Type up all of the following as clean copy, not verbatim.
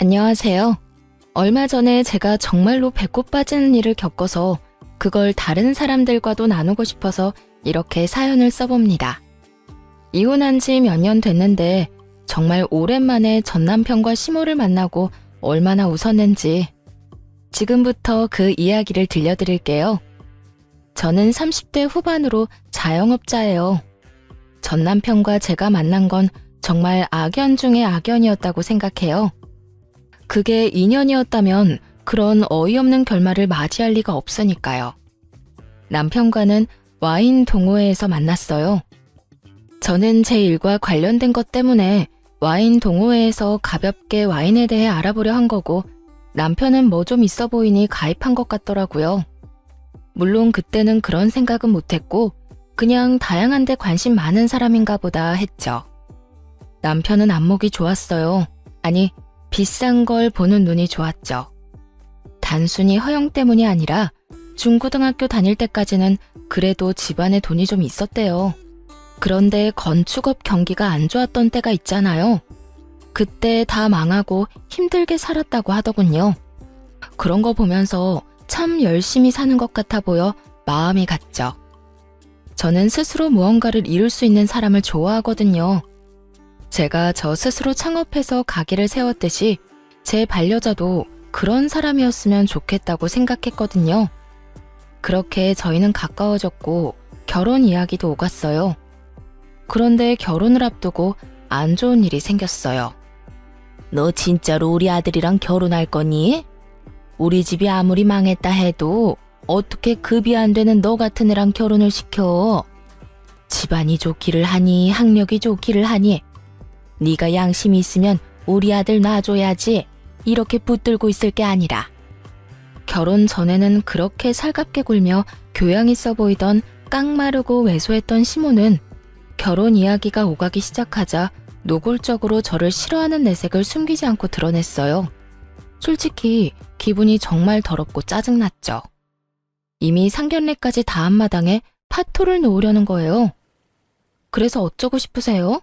안녕하세요. 얼마 전에 제가 정말로 배꼽 빠지는 일을 겪어서 그걸 다른 사람들과도 나누고 싶어서 이렇게 사연을 써봅니다. 이혼한 지 몇 년 됐는데 정말 오랜만에 전 남편과 시모를 만나고 얼마나 웃었는지 지금부터 그 이야기를 들려드릴게요. 저는 30대 후반으로 자영업자예요. 전 남편과 제가 만난 건 정말 악연 중의 악연이었다고 생각해요. 그게 인연이었다면 그런 어이없는 결말을 맞이할 리가 없으니까요. 남편과는 와인 동호회에서 만났어요. 저는 제 일과 관련된 것 때문에 와인 동호회에서 가볍게 와인에 대해 알아보려 한 거고 남편은 뭐 좀 있어 보이니 가입한 것 같더라고요. 물론 그때는 그런 생각은 못했고 그냥 다양한 데 관심 많은 사람인가 보다 했죠. 남편은 안목이 좋았어요. 아니, 비싼 걸 보는 눈이 좋았죠. 단순히 허영 때문이 아니라 중고등학교 다닐 때까지는 그래도 집안에 돈이 좀 있었대요. 그런데 건축업 경기가 안 좋았던 때가 있잖아요. 그때 다 망하고 힘들게 살았다고 하더군요. 그런 거 보면서 참 열심히 사는 것 같아 보여 마음이 갔죠. 저는 스스로 무언가를 이룰 수 있는 사람을 좋아하거든요. 제가 저 스스로 창업해서 가게를 세웠듯이 제 반려자도 그런 사람이었으면 좋겠다고 생각했거든요. 그렇게 저희는 가까워졌고 결혼 이야기도 오갔어요. 그런데 결혼을 앞두고 안 좋은 일이 생겼어요. 너 진짜로 우리 아들이랑 결혼할 거니? 우리 집이 아무리 망했다 해도 어떻게 급이 안 되는 너 같은 애랑 결혼을 시켜? 집안이 좋기를 하니 학력이 좋기를 하니 네가 양심이 있으면 우리 아들 놔줘야지. 이렇게 붙들고 있을 게 아니라. 결혼 전에는 그렇게 살갑게 굴며 교양 있어 보이던 깡마르고 왜소했던 시모는 결혼 이야기가 오가기 시작하자 노골적으로 저를 싫어하는 내색을 숨기지 않고 드러냈어요. 솔직히 기분이 정말 더럽고 짜증났죠. 이미 상견례까지 다 한 마당에 파토를 놓으려는 거예요. 그래서 어쩌고 싶으세요?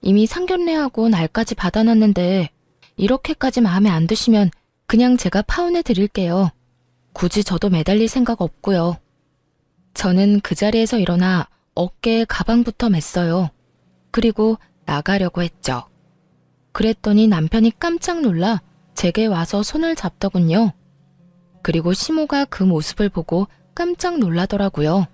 이미 상견례하고 날까지 받아놨는데 이렇게까지 마음에 안 드시면 그냥 제가 파혼해 드릴게요. 굳이 저도 매달릴 생각 없고요. 저는 그 자리에서 일어나 어깨에 가방부터 맸어요. 그리고 나가려고 했죠. 그랬더니 남편이 깜짝 놀라 제게 와서 손을 잡더군요. 그리고 시모가 그 모습을 보고 깜짝 놀라더라고요.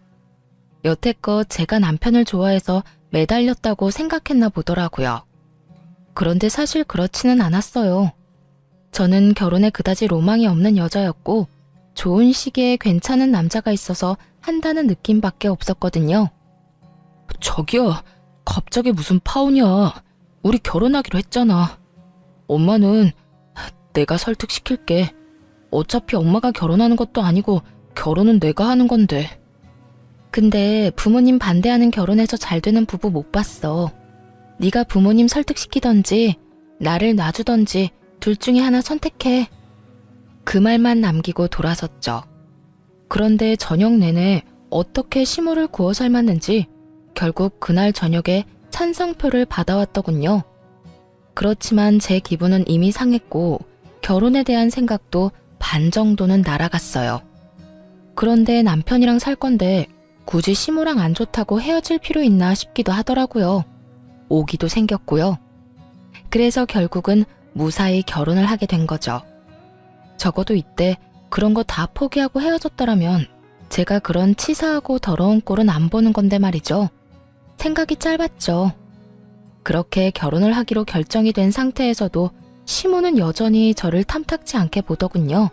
여태껏 제가 남편을 좋아해서 매달렸다고 생각했나 보더라고요. 그런데 사실 그렇지는 않았어요. 저는 결혼에 그다지 로망이 없는 여자였고 좋은 시기에 괜찮은 남자가 있어서 한다는 느낌밖에 없었거든요. 저기요, 갑자기 무슨 파혼이야. 우리 결혼하기로 했잖아. 엄마는 내가 설득시킬게. 어차피 엄마가 결혼하는 것도 아니고 결혼은 내가 하는 건데. 근데 부모님 반대하는 결혼해서 잘 되는 부부 못 봤어. 네가 부모님 설득시키던지 나를 놔주던지 둘 중에 하나 선택해. 그 말만 남기고 돌아섰죠. 그런데 저녁 내내 어떻게 시모를 구워 삶았는지 결국 그날 저녁에 찬성표를 받아왔더군요. 그렇지만 제 기분은 이미 상했고 결혼에 대한 생각도 반 정도는 날아갔어요. 그런데 남편이랑 살 건데 굳이 시모랑 안 좋다고 헤어질 필요 있나 싶기도 하더라고요. 오기도 생겼고요. 그래서 결국은 무사히 결혼을 하게 된 거죠. 적어도 이때 그런 거 다 포기하고 헤어졌더라면 제가 그런 치사하고 더러운 꼴은 안 보는 건데 말이죠. 생각이 짧았죠. 그렇게 결혼을 하기로 결정이 된 상태에서도 시모는 여전히 저를 탐탁지 않게 보더군요.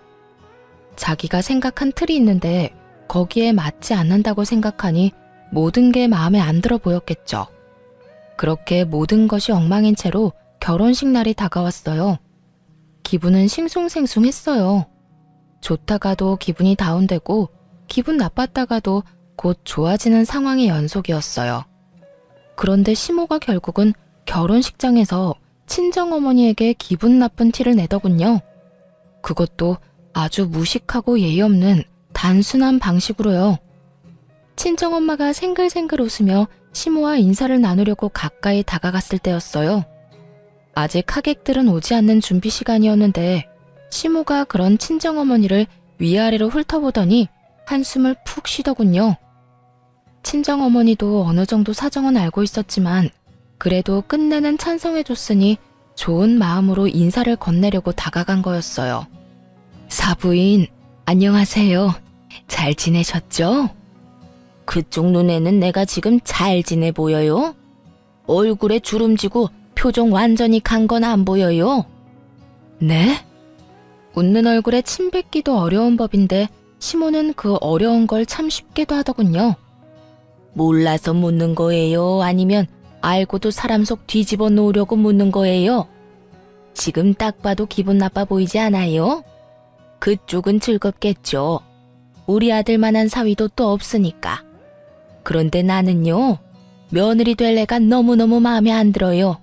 자기가 생각한 틀이 있는데 거기에 맞지 않는다고 생각하니 모든 게 마음에 안 들어 보였겠죠. 그렇게 모든 것이 엉망인 채로 결혼식 날이 다가왔어요. 기분은 싱숭생숭했어요. 좋다가도 기분이 다운되고 기분 나빴다가도 곧 좋아지는 상황의 연속이었어요. 그런데 시모가 결국은 결혼식장에서 친정어머니에게 기분 나쁜 티를 내더군요. 그것도 아주 무식하고 예의 없는 단순한 방식으로요. 친정엄마가 생글생글 웃으며 시모와 인사를 나누려고 가까이 다가갔을 때였어요. 아직 하객들은 오지 않는 준비 시간이었는데 시모가 그런 친정어머니를 위아래로 훑어보더니 한숨을 푹 쉬더군요. 친정어머니도 어느 정도 사정은 알고 있었지만 그래도 끝내는 찬성해줬으니 좋은 마음으로 인사를 건네려고 다가간 거였어요. 사부인, 안녕하세요. 잘 지내셨죠? 그쪽 눈에는 내가 지금 잘 지내 보여요? 얼굴에 주름지고 표정 완전히 간 건 안 보여요? 네? 웃는 얼굴에 침 뱉기도 어려운 법인데 시모는 그 어려운 걸 참 쉽게도 하더군요. 몰라서 묻는 거예요? 아니면 알고도 사람 속 뒤집어 놓으려고 묻는 거예요? 지금 딱 봐도 기분 나빠 보이지 않아요? 그쪽은 즐겁겠죠. 우리 아들만한 사위도 또 없으니까. 그런데 나는요, 며느리 될 애가 너무너무 마음에 안 들어요.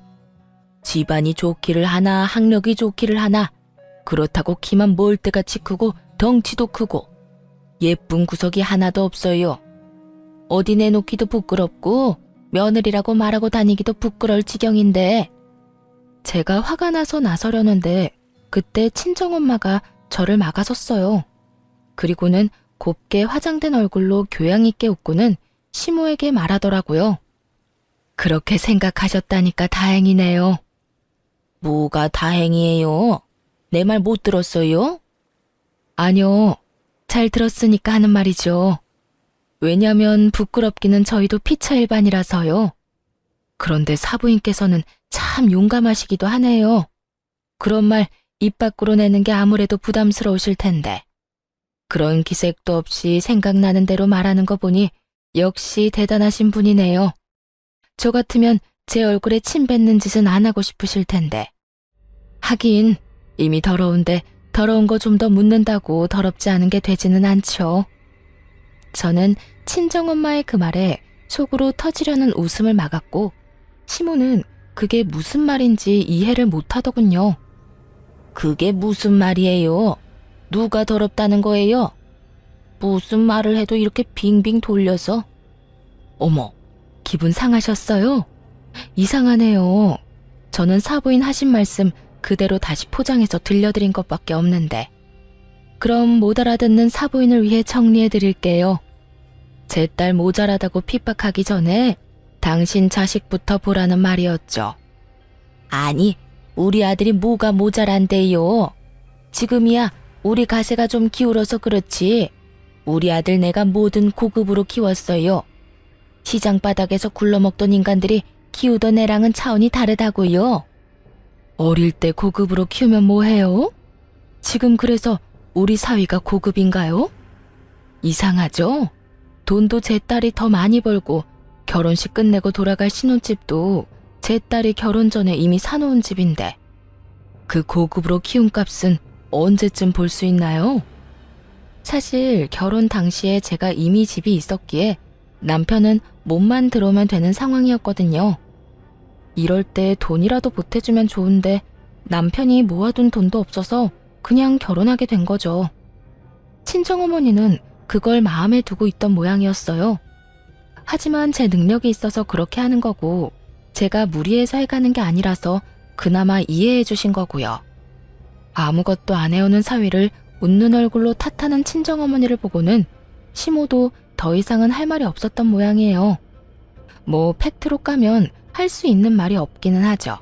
집안이 좋기를 하나 학력이 좋기를 하나 그렇다고 키만 몰대같이 크고 덩치도 크고 예쁜 구석이 하나도 없어요. 어디 내놓기도 부끄럽고 며느리라고 말하고 다니기도 부끄러울 지경인데 제가 화가 나서 나서려는데 그때 친정엄마가 저를 막아섰어요. 그리고는 곱게 화장된 얼굴로 교양 있게 웃고는 시모에게 말하더라고요. 그렇게 생각하셨다니까 다행이네요. 뭐가 다행이에요? 내 말 못 들었어요? 아니요. 잘 들었으니까 하는 말이죠. 왜냐면 부끄럽기는 저희도 피차일반이라서요. 그런데 사부인께서는 참 용감하시기도 하네요. 그런 말 입 밖으로 내는 게 아무래도 부담스러우실 텐데. 그런 기색도 없이 생각나는 대로 말하는 거 보니 역시 대단하신 분이네요. 저 같으면 제 얼굴에 침 뱉는 짓은 안 하고 싶으실 텐데. 하긴 이미 더러운데 더러운 거 좀 더 묻는다고 더럽지 않은 게 되지는 않죠. 저는 친정엄마의 그 말에 속으로 터지려는 웃음을 막았고 시모는 그게 무슨 말인지 이해를 못하더군요. 그게 무슨 말이에요? 누가 더럽다는 거예요? 무슨 말을 해도 이렇게 빙빙 돌려서. 어머, 기분 상하셨어요? 이상하네요. 저는 사부인 하신 말씀 그대로 다시 포장해서 들려드린 것밖에 없는데. 그럼 못 알아듣는 사부인을 위해 정리해 드릴게요. 제 딸 모자라다고 핍박하기 전에 당신 자식부터 보라는 말이었죠. 아니, 우리 아들이 뭐가 모자란데요? 지금이야 우리 가세가 좀 기울어서 그렇지. 우리 아들 내가 뭐든 고급으로 키웠어요. 시장 바닥에서 굴러먹던 인간들이 키우던 애랑은 차원이 다르다고요. 어릴 때 고급으로 키우면 뭐해요? 지금 그래서 우리 사위가 고급인가요? 이상하죠? 돈도 제 딸이 더 많이 벌고 결혼식 끝내고 돌아갈 신혼집도 제 딸이 결혼 전에 이미 사놓은 집인데 그 고급으로 키운 값은 언제쯤 볼 수 있나요? 사실 결혼 당시에 제가 이미 집이 있었기에 남편은 몸만 들어오면 되는 상황이었거든요. 이럴 때 돈이라도 보태주면 좋은데 남편이 모아둔 돈도 없어서 그냥 결혼하게 된 거죠. 친정어머니는 그걸 마음에 두고 있던 모양이었어요. 하지만 제 능력이 있어서 그렇게 하는 거고 제가 무리해서 해가는 게 아니라서 그나마 이해해 주신 거고요. 아무것도 안 해오는 사위를 웃는 얼굴로 탓하는 친정어머니를 보고는 시모도 더 이상은 할 말이 없었던 모양이에요. 뭐 팩트로 까면 할 수 있는 말이 없기는 하죠.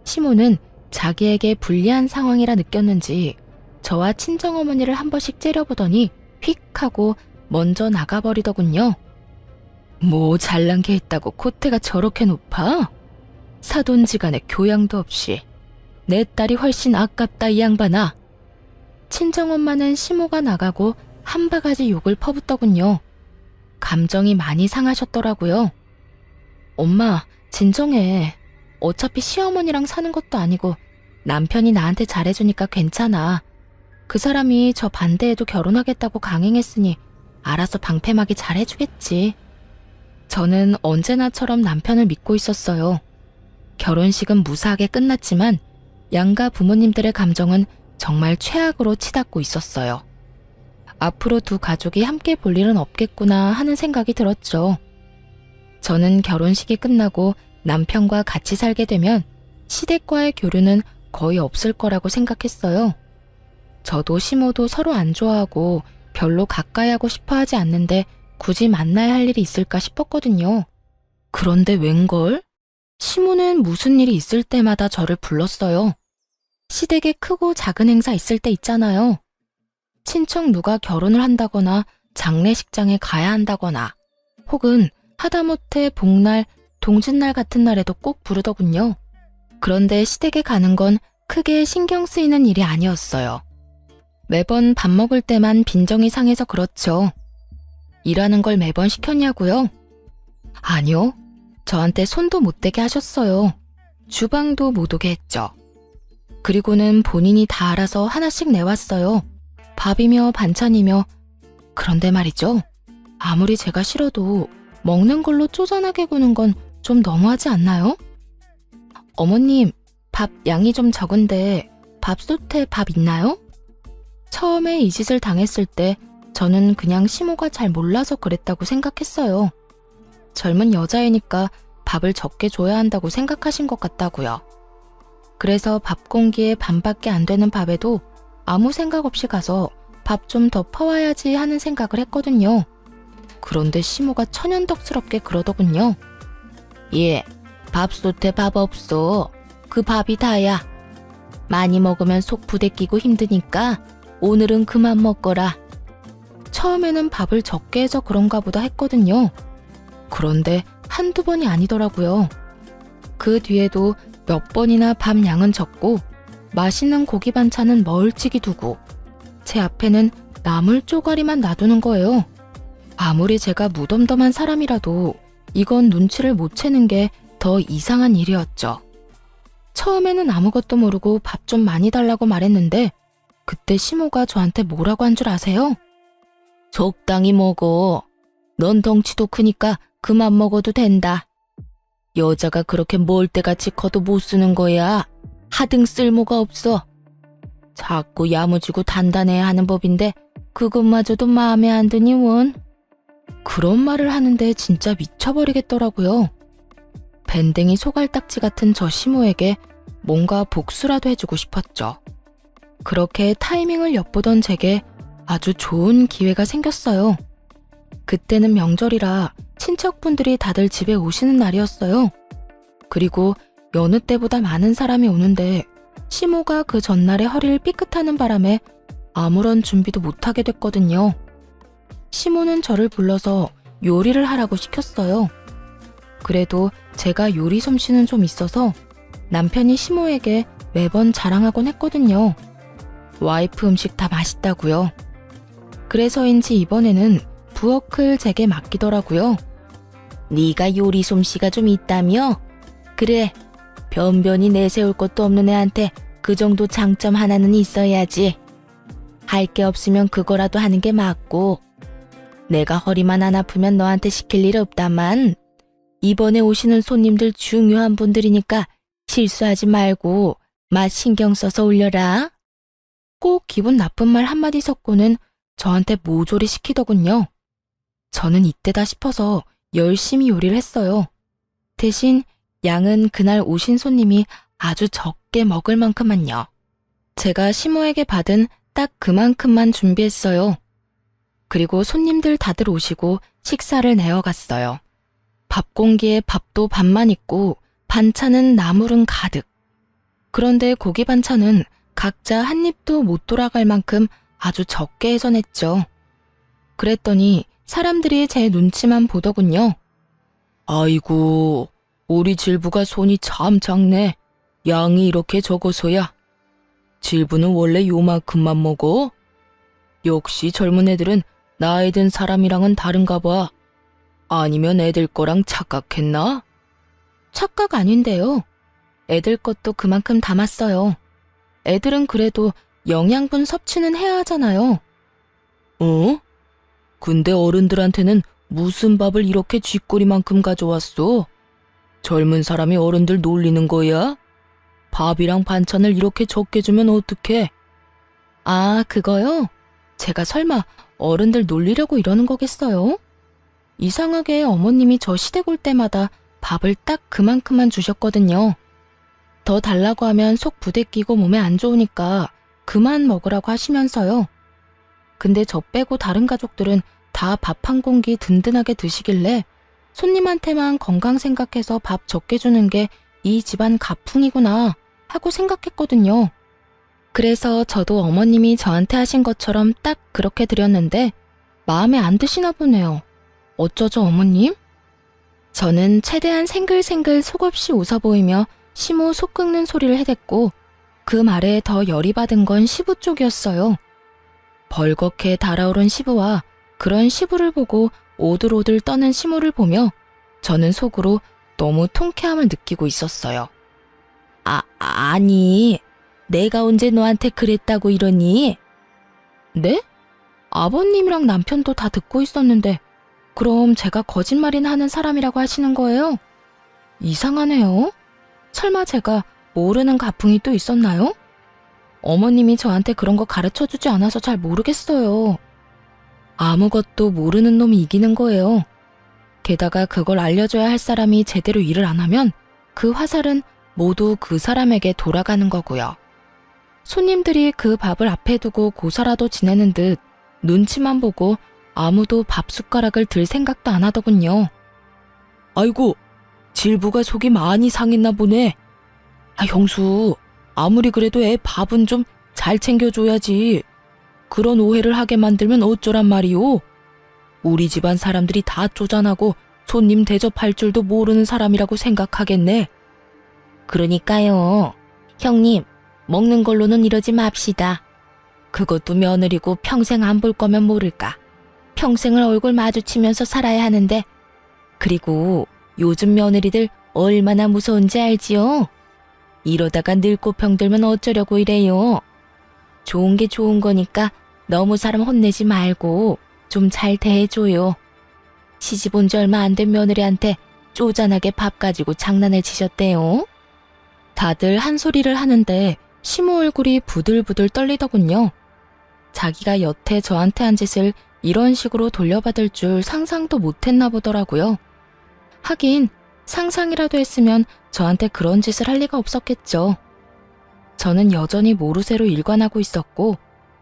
시모는 자기에게 불리한 상황이라 느꼈는지 저와 친정어머니를 한 번씩 째려보더니 휙 하고 먼저 나가버리더군요. 뭐 잘난 게 있다고 콧대가 저렇게 높아? 사돈지간에 교양도 없이 내 딸이 훨씬 아깝다 이 양반아. 친정엄마는 시모가 나가고 한 바가지 욕을 퍼붓더군요. 감정이 많이 상하셨더라고요. 엄마, 진정해. 어차피 시어머니랑 사는 것도 아니고 남편이 나한테 잘해주니까 괜찮아. 그 사람이 저 반대해도 결혼하겠다고 강행했으니 알아서 방패막이 잘해주겠지. 저는 언제나처럼 남편을 믿고 있었어요. 결혼식은 무사하게 끝났지만 양가 부모님들의 감정은 정말 최악으로 치닫고 있었어요. 앞으로 두 가족이 함께 볼 일은 없겠구나 하는 생각이 들었죠. 저는 결혼식이 끝나고 남편과 같이 살게 되면 시댁과의 교류는 거의 없을 거라고 생각했어요. 저도 시모도 서로 안 좋아하고 별로 가까이 하고 싶어 하지 않는데 굳이 만나야 할 일이 있을까 싶었거든요. 그런데 웬걸? 시모는 무슨 일이 있을 때마다 저를 불렀어요. 시댁에 크고 작은 행사 있을 때 있잖아요. 친척 누가 결혼을 한다거나 장례식장에 가야 한다거나 혹은 하다못해 복날, 동짓날 같은 날에도 꼭 부르더군요. 그런데 시댁에 가는 건 크게 신경 쓰이는 일이 아니었어요. 매번 밥 먹을 때만 빈정이 상해서 그렇죠. 일하는 걸 매번 시켰냐고요? 아니요. 저한테 손도 못 대게 하셨어요. 주방도 못 오게 했죠. 그리고는 본인이 다 알아서 하나씩 내왔어요. 밥이며 반찬이며. 그런데 말이죠. 아무리 제가 싫어도 먹는 걸로 쪼잔하게 구는 건 좀 너무하지 않나요? 어머님, 밥 양이 좀 적은데 밥솥에 밥 있나요? 처음에 이 짓을 당했을 때 저는 그냥 시모가 잘 몰라서 그랬다고 생각했어요. 젊은 여자애니까 밥을 적게 줘야 한다고 생각하신 것 같다고요. 그래서 밥 공기에 반밖에 안 되는 밥에도 아무 생각 없이 가서 밥 좀 더 퍼와야지 하는 생각을 했거든요. 그런데 시모가 천연덕스럽게 그러더군요. 예, 밥솥에 밥 없어. 그 밥이 다야. 많이 먹으면 속 부대끼고 힘드니까 오늘은 그만 먹거라. 처음에는 밥을 적게 해서 그런가 보다 했거든요. 그런데 한두 번이 아니더라고요. 그 뒤에도 몇 번이나 밥 양은 적고 맛있는 고기 반찬은 멀찍이 두고 제 앞에는 나물 쪼가리만 놔두는 거예요. 아무리 제가 무덤덤한 사람이라도 이건 눈치를 못 채는 게 더 이상한 일이었죠. 처음에는 아무것도 모르고 밥 좀 많이 달라고 말했는데 그때 시모가 저한테 뭐라고 한 줄 아세요? 적당히 먹어. 넌 덩치도 크니까 그만 먹어도 된다. 여자가 그렇게 멀때같이 커도 못 쓰는 거야. 하등 쓸모가 없어. 자꾸 야무지고 단단해야 하는 법인데 그것마저도 마음에 안 드니 원. 그런 말을 하는데 진짜 미쳐버리겠더라고요. 밴댕이 소갈딱지 같은 저 시모에게 뭔가 복수라도 해주고 싶었죠. 그렇게 타이밍을 엿보던 제게 아주 좋은 기회가 생겼어요. 그때는 명절이라 친척분들이 다들 집에 오시는 날이었어요. 그리고 여느 때보다 많은 사람이 오는데 시모가 그 전날에 허리를 삐끗하는 바람에 아무런 준비도 못하게 됐거든요. 시모는 저를 불러서 요리를 하라고 시켰어요. 그래도 제가 요리 솜씨는 좀 있어서 남편이 시모에게 매번 자랑하곤 했거든요. 와이프 음식 다 맛있다고요. 그래서인지 이번에는 부엌을 제게 맡기더라고요. 네가 요리 솜씨가 좀 있다며? 그래, 변변히 내세울 것도 없는 애한테 그 정도 장점 하나는 있어야지. 할 게 없으면 그거라도 하는 게 맞고. 내가 허리만 안 아프면 너한테 시킬 일 없다만 이번에 오시는 손님들 중요한 분들이니까 실수하지 말고 맛 신경 써서 올려라. 꼭 기분 나쁜 말 한마디 섞고는 저한테 모조리 시키더군요. 저는 이때다 싶어서 열심히 요리를 했어요. 대신 양은 그날 오신 손님이 아주 적게 먹을 만큼만요. 제가 시모에게 받은 딱 그만큼만 준비했어요. 그리고 손님들 다들 오시고 식사를 내어갔어요. 밥 공기에 밥도 반만 있고 반찬은 나물은 가득. 그런데 고기 반찬은 각자 한 입도 못 돌아갈 만큼 아주 적게 해서 냈죠. 그랬더니 사람들이 제 눈치만 보더군요. 아이고, 우리 질부가 손이 참 작네. 양이 이렇게 적어서야. 질부는 원래 요만큼만 먹어? 역시 젊은 애들은 나이 든 사람이랑은 다른가 봐. 아니면 애들 거랑 착각했나? 착각 아닌데요. 애들 것도 그만큼 담았어요. 애들은 그래도 영양분 섭취는 해야 하잖아요. 어? 근데 어른들한테는 무슨 밥을 이렇게 쥐꼬리만큼 가져왔어? 젊은 사람이 어른들 놀리는 거야? 밥이랑 반찬을 이렇게 적게 주면 어떡해? 아, 그거요? 제가 설마 어른들 놀리려고 이러는 거겠어요? 이상하게 어머님이 저 시댁 올 때마다 밥을 딱 그만큼만 주셨거든요. 더 달라고 하면 속 부대끼고 몸에 안 좋으니까 그만 먹으라고 하시면서요. 근데 저 빼고 다른 가족들은 다 밥 한 공기 든든하게 드시길래 손님한테만 건강 생각해서 밥 적게 주는 게 이 집안 가풍이구나 하고 생각했거든요. 그래서 저도 어머님이 저한테 하신 것처럼 딱 그렇게 드렸는데 마음에 안 드시나 보네요. 어쩌죠, 어머님? 저는 최대한 생글생글 속없이 웃어 보이며 시모 속 긁는 소리를 해댔고 그 말에 더 열이 받은 건 시부 쪽이었어요. 벌겋게 달아오른 시부와 그런 시부를 보고 오들오들 떠는 시모를 보며 저는 속으로 너무 통쾌함을 느끼고 있었어요. 아니, 내가 언제 너한테 그랬다고 이러니? 네? 아버님이랑 남편도 다 듣고 있었는데 그럼 제가 거짓말이나 하는 사람이라고 하시는 거예요? 이상하네요. 설마 제가 모르는 가풍이 또 있었나요? 어머님이 저한테 그런 거 가르쳐주지 않아서 잘 모르겠어요. 아무것도 모르는 놈이 이기는 거예요. 게다가 그걸 알려줘야 할 사람이 제대로 일을 안 하면 그 화살은 모두 그 사람에게 돌아가는 거고요. 손님들이 그 밥을 앞에 두고 고사라도 지내는 듯 눈치만 보고 아무도 밥 숟가락을 들 생각도 안 하더군요. 아이고, 질부가 속이 많이 상했나 보네. 형수, 아무리 그래도 애 밥은 좀 잘 챙겨줘야지. 그런 오해를 하게 만들면 어쩌란 말이오. 우리 집안 사람들이 다 쪼잔하고 손님 대접할 줄도 모르는 사람이라고 생각하겠네. 그러니까요. 형님, 먹는 걸로는 이러지 맙시다. 그것도 며느리고 평생 안 볼 거면 모를까. 평생을 얼굴 마주치면서 살아야 하는데. 그리고 요즘 며느리들 얼마나 무서운지 알지요? 이러다가 늙고 병들면 어쩌려고 이래요. 좋은 게 좋은 거니까 너무 사람 혼내지 말고 좀 잘 대해줘요. 시집 온 지 얼마 안 된 며느리한테 쪼잔하게 밥 가지고 장난을 치셨대요. 다들 한 소리를 하는데 시모 얼굴이 부들부들 떨리더군요. 자기가 여태 저한테 한 짓을 이런 식으로 돌려받을 줄 상상도 못했나 보더라고요. 하긴 상상이라도 했으면 저한테 그런 짓을 할 리가 없었겠죠. 저는 여전히 모르쇠로 일관하고 있었고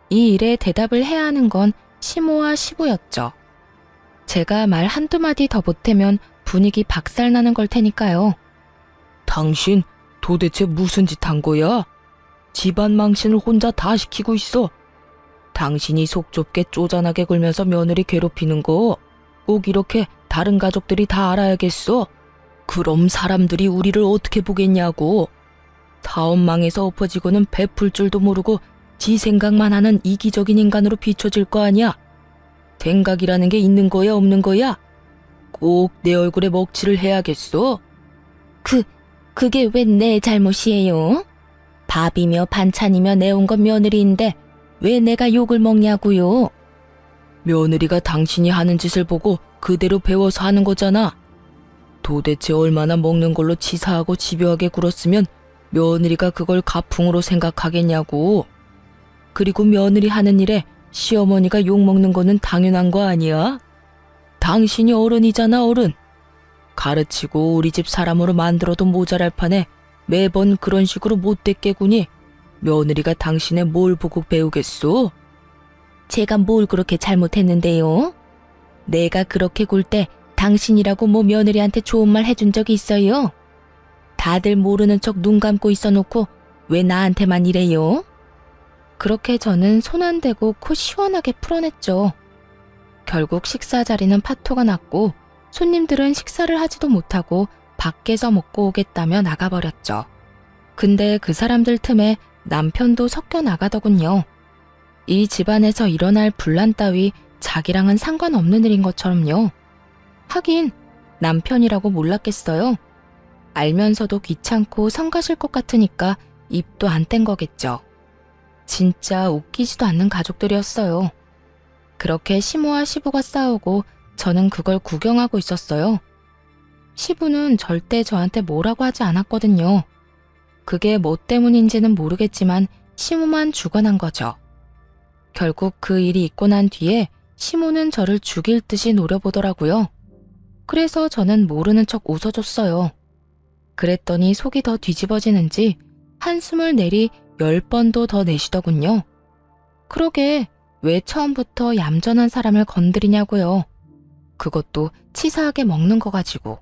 이 일에 대답을 해야 하는 건 시모와 시부였죠. 제가 말 한두 마디 더 보태면 분위기 박살나는 걸 테니까요. 당신 도대체 무슨 짓 한 거야? 집안 망신을 혼자 다 시키고 있어. 당신이 속 좁게 쪼잔하게 굴면서 며느리 괴롭히는 거 꼭 이렇게 다른 가족들이 다 알아야겠어. 그럼 사람들이 우리를 어떻게 보겠냐고. 다음 망에서 엎어지고는 베풀 줄도 모르고 지 생각만 하는 이기적인 인간으로 비춰질 거 아니야. 생각이라는 게 있는 거야 없는 거야? 꼭 내 얼굴에 먹칠을 해야겠어. 그게 왜 내 잘못이에요? 밥이며 반찬이며 내온 건 며느리인데 왜 내가 욕을 먹냐고요? 며느리가 당신이 하는 짓을 보고 그대로 배워서 하는 거잖아. 도대체 얼마나 먹는 걸로 치사하고 집요하게 굴었으면 며느리가 그걸 가풍으로 생각하겠냐고. 그리고 며느리 하는 일에 시어머니가 욕먹는 거는 당연한 거 아니야? 당신이 어른이잖아, 어른. 가르치고 우리 집 사람으로 만들어도 모자랄 판에 매번 그런 식으로 못됐게 구니 며느리가 당신의 뭘 보고 배우겠소? 제가 뭘 그렇게 잘못했는데요? 내가 그렇게 굴 때 당신이라고 뭐 며느리한테 좋은 말 해준 적이 있어요? 다들 모르는 척 눈 감고 있어놓고 왜 나한테만 이래요? 그렇게 저는 손 안 대고 코 시원하게 풀어냈죠. 결국 식사 자리는 파토가 났고 손님들은 식사를 하지도 못하고 밖에서 먹고 오겠다며 나가버렸죠. 근데 그 사람들 틈에 남편도 섞여 나가더군요. 이 집안에서 일어날 분란 따위 자기랑은 상관없는 일인 것처럼요. 하긴 남편이라고 몰랐겠어요. 알면서도 귀찮고 성가실 것 같으니까 입도 안 뗀 거겠죠. 진짜 웃기지도 않는 가족들이었어요. 그렇게 시모와 시부가 싸우고 저는 그걸 구경하고 있었어요. 시부는 절대 저한테 뭐라고 하지 않았거든요. 그게 뭐 때문인지는 모르겠지만 시모만 죽어난 거죠. 결국 그 일이 있고 난 뒤에 시모는 저를 죽일 듯이 노려보더라고요. 그래서 저는 모르는 척 웃어줬어요. 그랬더니 속이 더 뒤집어지는지 한숨을 내리 10번도 더 내쉬더군요. 그러게 왜 처음부터 얌전한 사람을 건드리냐고요. 그것도 치사하게 먹는 거 가지고.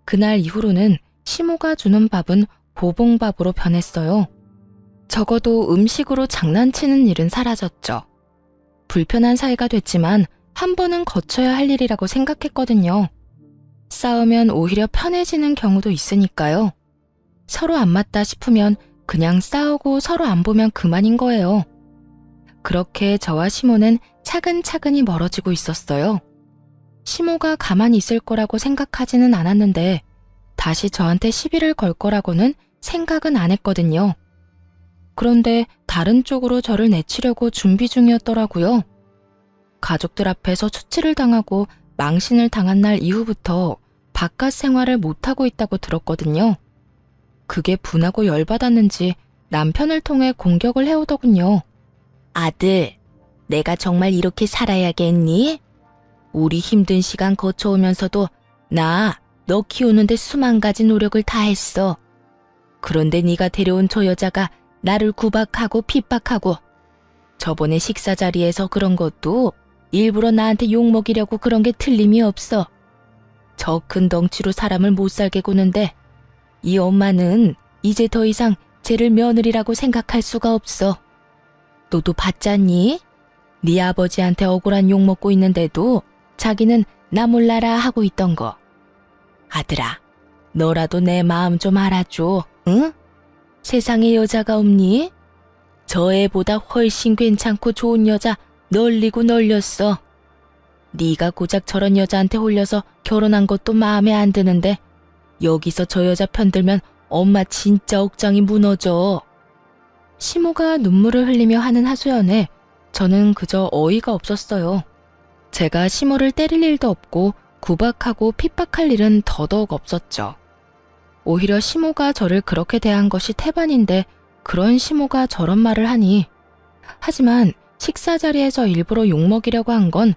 그날 이후로는 시모가 주는 밥은 보봉밥으로 변했어요. 적어도 음식으로 장난치는 일은 사라졌죠. 불편한 사이가 됐지만 한 번은 거쳐야 할 일이라고 생각했거든요. 싸우면 오히려 편해지는 경우도 있으니까요. 서로 안 맞다 싶으면 그냥 싸우고 서로 안 보면 그만인 거예요. 그렇게 저와 시모는 차근차근히 멀어지고 있었어요. 시모가 가만히 있을 거라고 생각하지는 않았는데 다시 저한테 시비를 걸 거라고는 생각은 안 했거든요. 그런데 다른 쪽으로 저를 내치려고 준비 중이었더라고요. 가족들 앞에서 초치를 당하고 망신을 당한 날 이후부터 바깥 생활을 못하고 있다고 들었거든요. 그게 분하고 열받았는지 남편을 통해 공격을 해오더군요. 아들, 내가 정말 이렇게 살아야겠니? 우리 힘든 시간 거쳐오면서도 너 키우는데 수만 가지 노력을 다했어. 그런데 네가 데려온 저 여자가 나를 구박하고 핍박하고 저번에 식사 자리에서 그런 것도 일부러 나한테 욕먹이려고 그런 게 틀림이 없어. 저 큰 덩치로 사람을 못 살게 구는데 이 엄마는 이제 더 이상 쟤를 며느리라고 생각할 수가 없어. 너도 봤잖니? 네 아버지한테 억울한 욕 먹고 있는데도 자기는 나 몰라라 하고 있던 거. 아들아, 너라도 내 마음 좀 알아줘, 응? 세상에 여자가 없니? 저 애보다 훨씬 괜찮고 좋은 여자 널리고 널렸어. 네가 고작 저런 여자한테 홀려서 결혼한 것도 마음에 안 드는데 여기서 저 여자 편들면 엄마 진짜 억장이 무너져. 시모가 눈물을 흘리며 하는 하소연에 저는 그저 어이가 없었어요. 제가 시모를 때릴 일도 없고 구박하고 핍박할 일은 더더욱 없었죠. 오히려 시모가 저를 그렇게 대한 것이 태반인데 그런 시모가 저런 말을 하니. 하지만 식사 자리에서 일부러 욕먹이려고 한 건